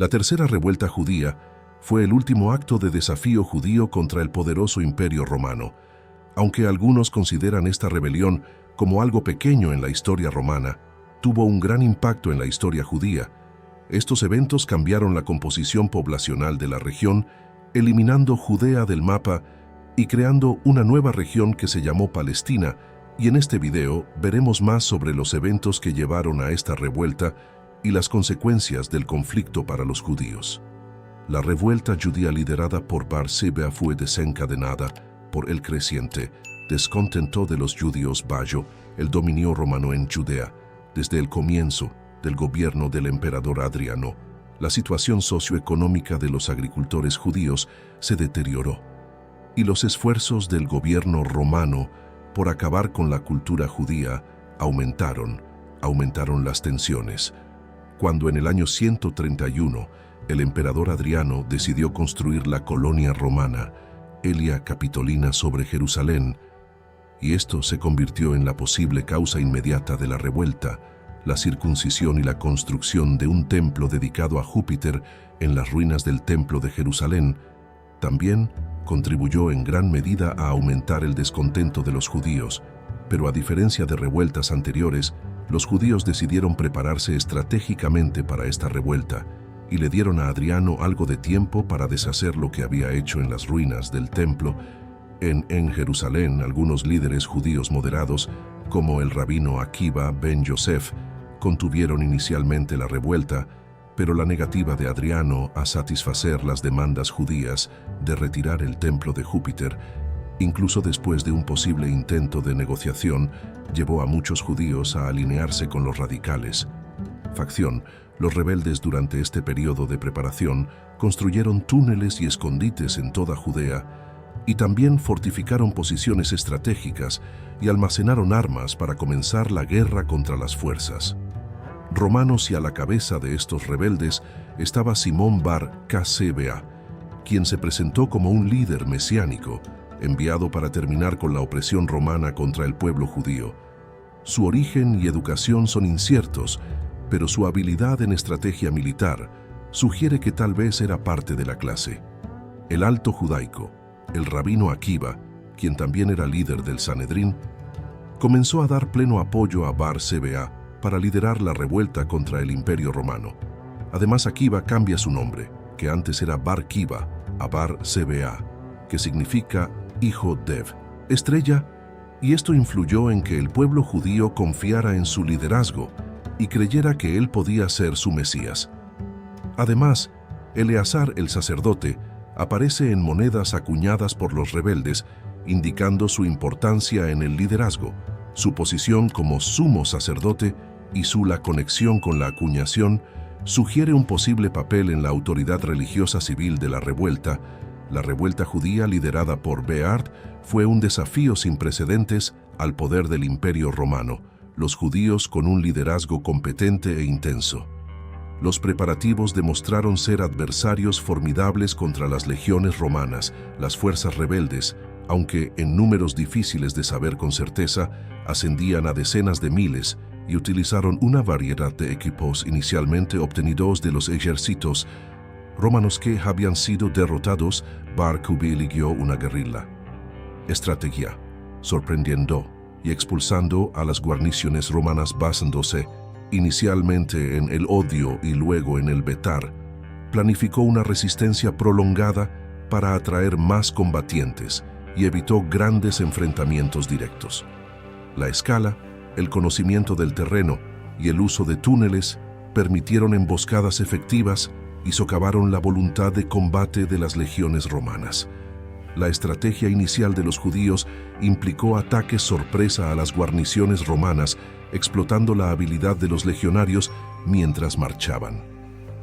La tercera revuelta judía fue el último acto de desafío judío contra el poderoso Imperio Romano. Aunque algunos consideran esta rebelión como algo pequeño en la historia romana, tuvo un gran impacto en la historia judía. Estos eventos cambiaron la composición poblacional de la región, eliminando Judea del mapa y creando una nueva región que se llamó Palestina, y en este video veremos más sobre los eventos que llevaron a esta revuelta y las consecuencias del conflicto para los judíos. La revuelta judía liderada por Bar Sibea fue desencadenada por el creciente descontento de los judíos bajo el dominio romano en Judea. Desde el comienzo del gobierno del emperador Adriano, la situación socioeconómica de los agricultores judíos se deterioró, y los esfuerzos del gobierno romano por acabar con la cultura judía aumentaron las tensiones. Cuando en el año 131 el emperador Adriano decidió construir la colonia romana Aelia Capitolina sobre Jerusalén, y esto se convirtió en la posible causa inmediata de la revuelta, la circuncisión y la construcción de un templo dedicado a Júpiter en las ruinas del Templo de Jerusalén, también contribuyó en gran medida a aumentar el descontento de los judíos. Pero a diferencia de revueltas anteriores, los judíos decidieron prepararse estratégicamente para esta revuelta y le dieron a Adriano algo de tiempo para deshacer lo que había hecho en las ruinas del templo. En Jerusalén, algunos líderes judíos moderados, como el rabino Akiva ben Yosef, contuvieron inicialmente la revuelta, pero la negativa de Adriano a satisfacer las demandas judías de retirar el templo de Júpiter, incluso después de un posible intento de negociación, llevó a muchos judíos a alinearse con los radicales. Facción: los rebeldes durante este periodo de preparación construyeron túneles y escondites en toda Judea, y también fortificaron posiciones estratégicas y almacenaron armas para comenzar la guerra contra las fuerzas romanos, y a la cabeza de estos rebeldes estaba Simón Bar Sibea, quien se presentó como un líder mesiánico, enviado para terminar con la opresión romana contra el pueblo judío. Su origen y educación son inciertos, pero su habilidad en estrategia militar sugiere que tal vez era parte de la clase. El alto judaico, el rabino Akiva, quien también era líder del Sanedrín, comenzó a dar pleno apoyo a Bar Sibea para liderar la revuelta contra el Imperio Romano. Además, Akiva cambia su nombre, que antes era Bar Kiva, a Bar Sibea, que significa hijo de estrella, y esto influyó en que el pueblo judío confiara en su liderazgo y creyera que él podía ser su Mesías. Además, Eleazar el sacerdote aparece en monedas acuñadas por los rebeldes, indicando su importancia en el liderazgo, su posición como sumo sacerdote y la conexión con la acuñación sugiere un posible papel en la autoridad religiosa civil de la revuelta. La revuelta judía liderada por Beard fue un desafío sin precedentes al poder del Imperio Romano, los judíos con un liderazgo competente e intenso. Los preparativos demostraron ser adversarios formidables contra las legiones romanas. Las fuerzas rebeldes, aunque en números difíciles de saber con certeza, ascendían a decenas de miles y utilizaron una variedad de equipos inicialmente obtenidos de los ejércitos romanos que habían sido derrotados. Bar Kiva eligió una guerrilla estrategia, sorprendiendo y expulsando a las guarniciones romanas basándose inicialmente en el odio y luego en el vetar. Planificó una resistencia prolongada para atraer más combatientes y evitó grandes enfrentamientos directos. La escala, el conocimiento del terreno y el uso de túneles permitieron emboscadas efectivas y socavaron la voluntad de combate de las legiones romanas. La estrategia inicial de los judíos implicó ataques sorpresa a las guarniciones romanas, explotando la habilidad de los legionarios mientras marchaban.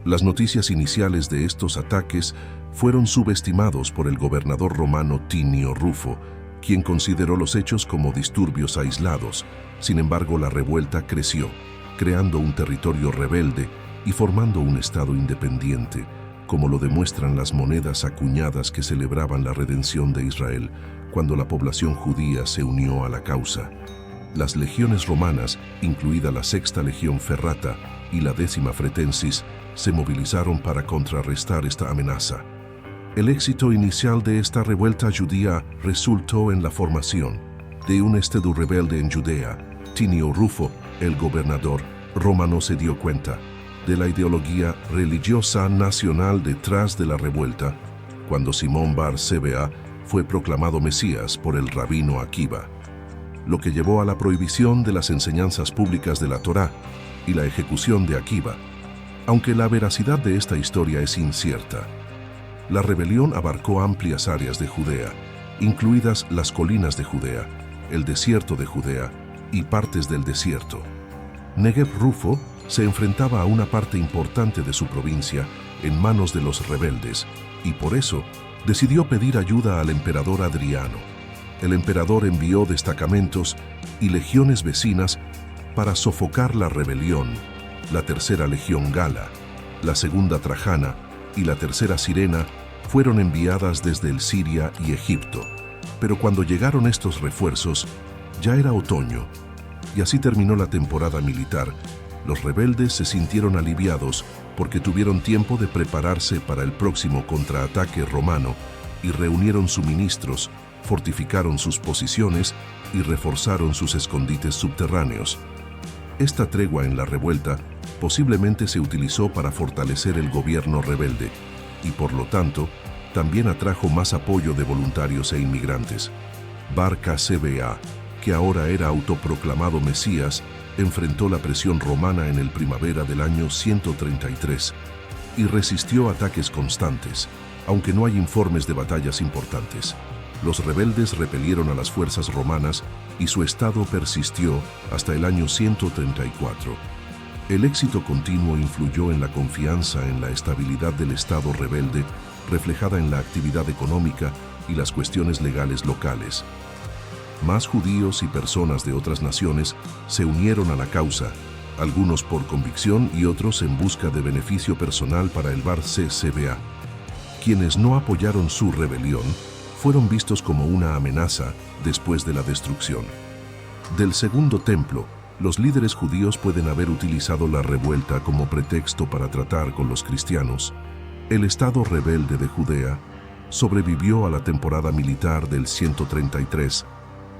Las noticias iniciales de estos ataques fueron subestimados por el gobernador romano Tinio Rufo, quien consideró los hechos como disturbios aislados. Sin embargo, la revuelta creció, creando un territorio rebelde y formando un estado independiente, como lo demuestran las monedas acuñadas que celebraban la redención de Israel cuando la población judía se unió a la causa. Las legiones romanas, incluida la Sexta Legión Ferrata y la Décima Fretensis, se movilizaron para contrarrestar esta amenaza. El éxito inicial de esta revuelta judía resultó en la formación de un estado rebelde en Judea. Tinio Rufo, el gobernador romano, se dio cuenta de la ideología religiosa nacional detrás de la revuelta cuando Simón Bar Sebea fue proclamado Mesías por el rabino Akiva, lo que llevó a la prohibición de las enseñanzas públicas de la Torá y la ejecución de Akiva, aunque la veracidad de esta historia es incierta. La rebelión abarcó amplias áreas de Judea, incluidas las colinas de Judea, el desierto de Judea y partes del desierto. Negev Rufo se enfrentaba a una parte importante de su provincia en manos de los rebeldes y por eso decidió pedir ayuda al emperador Adriano. El emperador envió destacamentos y legiones vecinas para sofocar la rebelión. La tercera legión Gala, la segunda Trajana y la tercera Sirena fueron enviadas desde el Siria y Egipto. Pero cuando llegaron estos refuerzos, ya era otoño, y así terminó la temporada militar. Los rebeldes se sintieron aliviados porque tuvieron tiempo de prepararse para el próximo contraataque romano y reunieron suministros, fortificaron sus posiciones y reforzaron sus escondites subterráneos. Esta tregua en la revuelta posiblemente se utilizó para fortalecer el gobierno rebelde y por lo tanto también atrajo más apoyo de voluntarios e inmigrantes. Bar Sebea, que ahora era autoproclamado Mesías, enfrentó la presión romana en el primavera del año 133 y resistió ataques constantes, aunque no hay informes de batallas importantes. Los rebeldes repelieron a las fuerzas romanas y su estado persistió hasta el año 134. El éxito continuo influyó en la confianza en la estabilidad del estado rebelde, reflejada en la actividad económica y las cuestiones legales locales. Más judíos y personas de otras naciones se unieron a la causa, algunos por convicción y otros en busca de beneficio personal para el Bar Sebea. Quienes no apoyaron su rebelión fueron vistos como una amenaza después de la destrucción del segundo templo. Los líderes judíos pueden haber utilizado la revuelta como pretexto para tratar con los cristianos. El estado rebelde de Judea sobrevivió a la temporada militar del 133,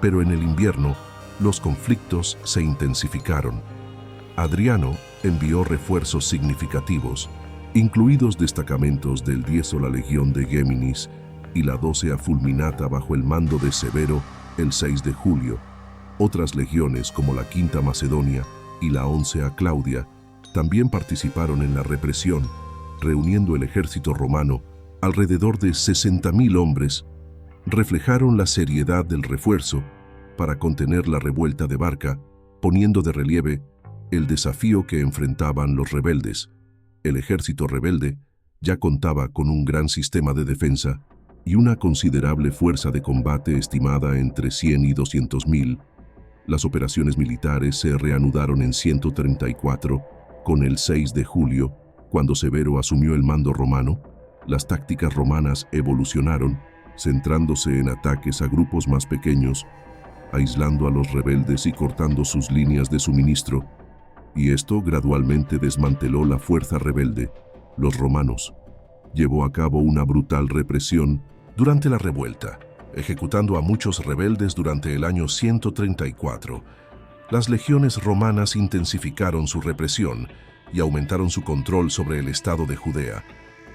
pero en el invierno los conflictos se intensificaron. Adriano envió refuerzos significativos, incluidos destacamentos del 10 la Legión de Géminis y la 12 Fulminata bajo el mando de Severo el 6 de julio. Otras legiones como la 5 Macedonia y la 11 Claudia también participaron en la represión, reuniendo el ejército romano alrededor de 60.000 hombres. Reflejaron la seriedad del refuerzo para contener la revuelta de Barca, poniendo de relieve el desafío que enfrentaban los rebeldes. El ejército rebelde ya contaba con un gran sistema de defensa y una considerable fuerza de combate estimada entre 100 y 200.000. Las operaciones militares se reanudaron en 134, con el 6 de julio, cuando Severo asumió el mando romano. Las tácticas romanas evolucionaron, centrándose en ataques a grupos más pequeños, aislando a los rebeldes y cortando sus líneas de suministro, y esto gradualmente desmanteló la fuerza rebelde. Los romanos llevó a cabo una brutal represión durante la revuelta, ejecutando a muchos rebeldes durante el año 134. Las legiones romanas intensificaron su represión y aumentaron su control sobre el estado de Judea.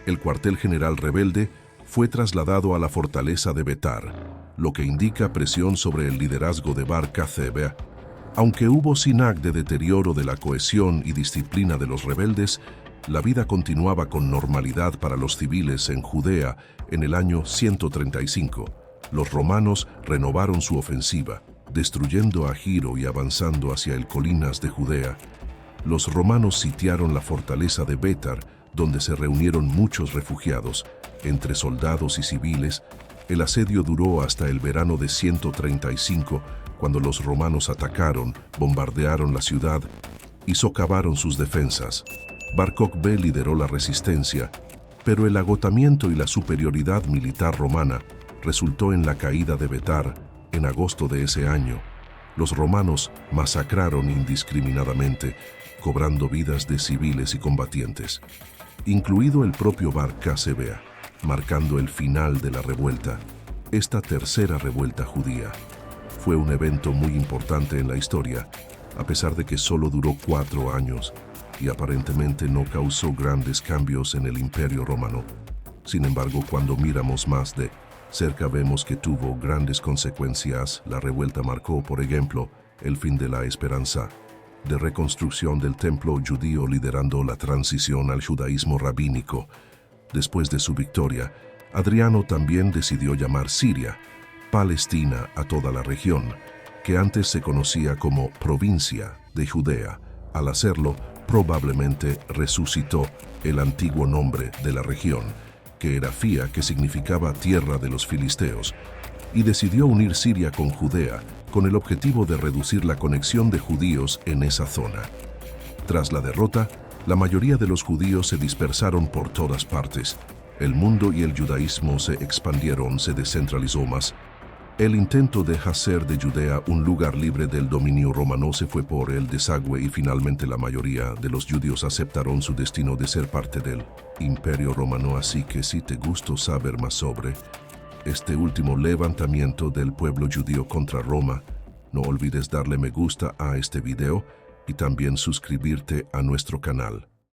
El cuartel general rebelde fue trasladado a la fortaleza de Betar, lo que indica presión sobre el liderazgo de Bar Sebea. Aunque hubo sinag de deterioro de la cohesión y disciplina de los rebeldes, la vida continuaba con normalidad para los civiles en Judea en el año 135. Los romanos renovaron su ofensiva, destruyendo a Giro y avanzando hacia el colinas de Judea. Los romanos sitiaron la fortaleza de Betar, donde se reunieron muchos refugiados, entre soldados y civiles. El asedio duró hasta el verano de 135, cuando los romanos atacaron, bombardearon la ciudad y socavaron sus defensas. Bar Kokhba lideró la resistencia, pero el agotamiento y la superioridad militar romana resultó en la caída de Betar en agosto de ese año. Los romanos masacraron indiscriminadamente, cobrando vidas de civiles y combatientes. incluido el propio Bar Kasevea, marcando el final de la revuelta. Esta tercera revuelta judía fue un evento muy importante en la historia, a pesar de que solo duró 4 años y aparentemente no causó grandes cambios en el Imperio Romano. Sin embargo, cuando miramos más de cerca vemos que tuvo grandes consecuencias. La revuelta marcó, por ejemplo, el fin de la esperanza de reconstrucción del templo judío, liderando la transición al judaísmo rabínico. Después de su victoria, Adriano también decidió llamar Siria, Palestina a toda la región, que antes se conocía como provincia de Judea. Al hacerlo, probablemente resucitó el antiguo nombre de la región, que era Fía, que significaba tierra de los filisteos, y decidió unir Siria con Judea, con el objetivo de reducir la conexión de judíos en esa zona. Tras la derrota, la mayoría de los judíos se dispersaron por todas partes. El mundo y el judaísmo se expandieron, se descentralizó más. El intento de hacer de Judea un lugar libre del dominio romano se fue por el desagüe y finalmente la mayoría de los judíos aceptaron su destino de ser parte del Imperio Romano. Así que si te gustó saber más sobre este último levantamiento del pueblo judío contra Roma, no olvides darle me gusta a este video y también suscribirte a nuestro canal.